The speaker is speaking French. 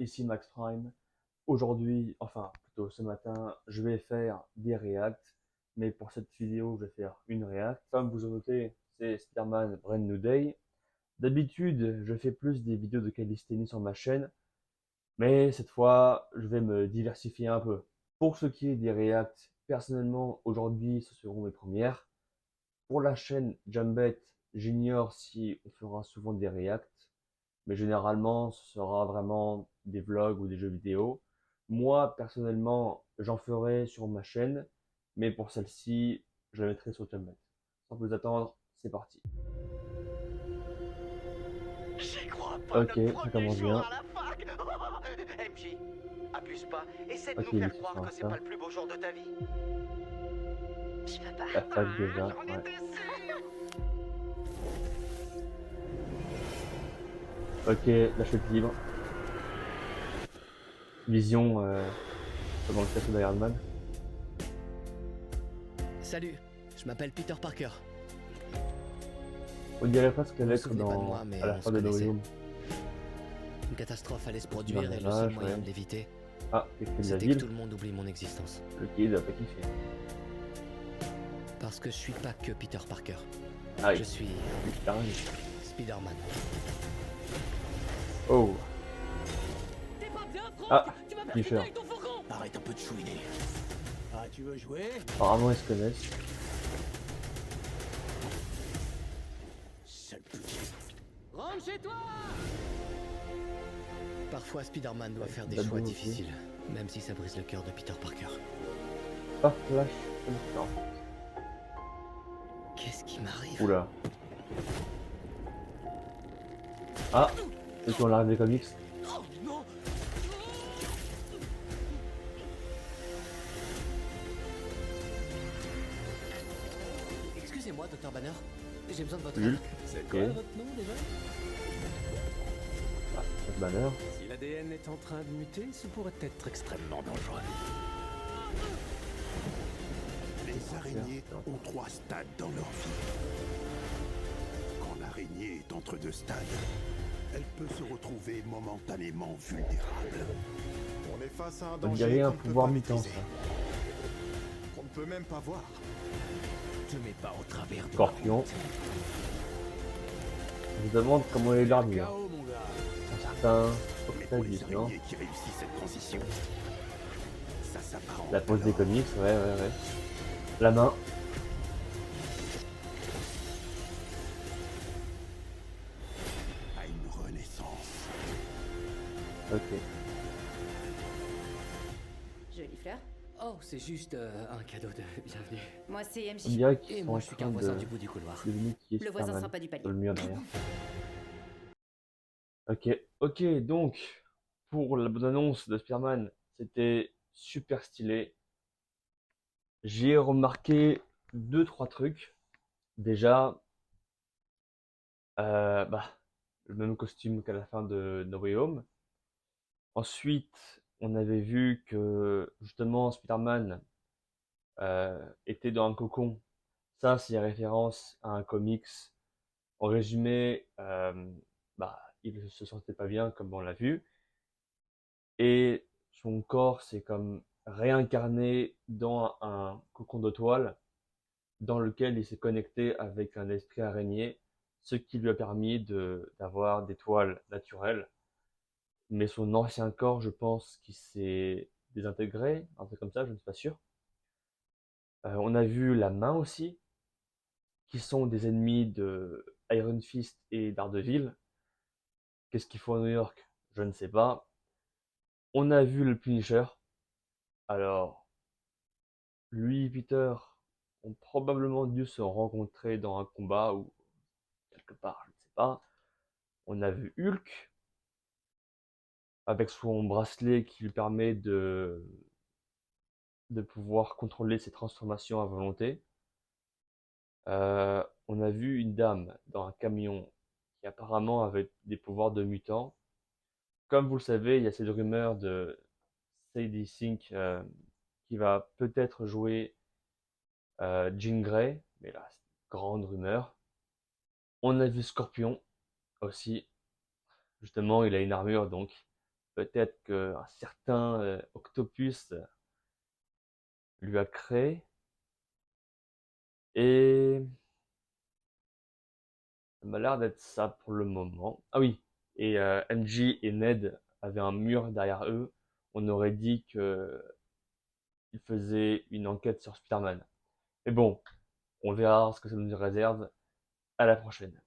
ici Max Prime. Aujourd'hui, enfin plutôt ce matin, je vais faire des reacts, mais pour cette vidéo, je vais faire une react. Comme vous en notez, c'est Spider-Man Brand New Day. D'habitude, je fais plus des vidéos de calisthénie sur ma chaîne, mais cette fois, je vais me diversifier un peu. Pour ce qui est des reacts, personnellement, aujourd'hui, ce seront mes premières. Pour la chaîne Jambet, j'ignore si on fera souvent des reacts, mais généralement, ce sera vraiment des vlogs ou des jeux vidéo. Moi, personnellement, j'en ferai sur ma chaîne, mais pour celle-ci, je la mettrai sur Jambet. Sans plus attendre, c'est parti. J'y crois pas, Ok, notre ça premier commence jour bien. à la fac. MJ, abuse pas. Essaie de Ok, nous il faire est croire sur que c'est pas Insta. le plus beau jour de ta vie. Je peux pas. La fac déjà, J'en ouais. étais sûr. Ok, la chute libre. Vision, comme dans le café d'Iron Man. Salut, je m'appelle Peter Parker. On dirait presque Vous vous l'être souvenez pas de moi, dans mais à la on se fin de No Way connaissait. Home. Une catastrophe allait se Dans produire le et le seul garage, moyen ouais. de l'éviter, Ah, les clés de la c'était que ville. tout le monde oublie mon existence. Le kid a pas kiffé. Parce que je suis pas que Peter Parker. Aïe, Je suis carrément. Spider-Man. Oh, T'es pas bien, Franck? ah, Tu vas Punisher. percuter avec ton fourgon! Arrête un peu de chouiner. Ah, tu veux jouer? Apparemment, ils se connaissent. Sale petit. Rentre chez toi! Parfois, Spider-Man doit faire des Dado choix aussi. difficiles, même si ça brise le cœur de Peter Parker. Pas Flash. Non. Qu'est-ce qui m'arrive? Oula. Ah, ceux qui ont l'arrêt des comics. Oh non! Excusez-moi, Docteur Banner. J'ai besoin de votre Hulk. aide. C'est Ok. quoi votre nom déjà? Ah, Jack Banner. Si l'ADN est en train de muter, ce pourrait être extrêmement dangereux. Les araignées ont 3 stades dans leur vie. Quand l'araignée est entre 2 stades, elle peut se retrouver momentanément vulnérable. On est face à un On danger dirait un qu'on ne peut pouvoir pas mutant, maîtriser, ça. qu'on ne peut même pas voir. Te mets pas au travers de Scorpion. Je me demande comment est l'armure. KO, mon gars. Certains, Mais pour les Octavius, non? araignées qui réussissent cette transition, ça s'apparente La pose des alors comics, ouais. La main. à une renaissance. Ok. Jolie fleur. Oh, c'est juste un cadeau de bienvenue. Moi, c'est On MJ. dirait qu'ils Et sont moi, en je suis train qu'un voisin de du bout du couloir. deviner qui est Le voisin Superman. sympa du palier. Dans le mur derrière. Ok, donc, pour la bonne annonce de Spider-Man, c'était super stylé. J'ai remarqué deux, trois trucs. Déjà, le même costume qu'à la fin de No Way Home. Ensuite, on avait vu que justement Spider-Man était dans un cocon. Ça, c'est référence à un comics. En résumé, il se sentait pas bien, comme on l'a vu. Et son corps s'est comme réincarné dans un cocon de toile dans lequel il s'est connecté avec un esprit araignée, ce qui lui a permis d'avoir des toiles naturelles. Mais son ancien corps, je pense qu'il s'est désintégré, un truc comme ça, je ne suis pas sûr. On a vu la main aussi, qui sont des ennemis de Iron Fist et Daredevil. Qu'est-ce qu'il faut à New York? Je ne sais pas. On a vu le Punisher. Alors, lui et Peter ont probablement dû se rencontrer dans un combat ou quelque part, je ne sais pas. On a vu Hulk avec son bracelet qui lui permet de pouvoir contrôler ses transformations à volonté. On a vu une dame dans un camion qui apparemment avait des pouvoirs de mutant. Comme vous le savez, il y a cette rumeur de Sadie Sink qui va peut-être jouer Jean Grey, mais là, c'est une grande rumeur. On a vu Scorpion aussi. Justement, il a une armure, donc peut-être qu'un certain Octopus lui a créé. Et ça m'a l'air d'être ça pour le moment. Ah oui, et MJ et Ned avaient un mur derrière eux. On aurait dit que ils faisaient une enquête sur Spider-Man. Mais bon, on verra ce que ça nous réserve. À la prochaine.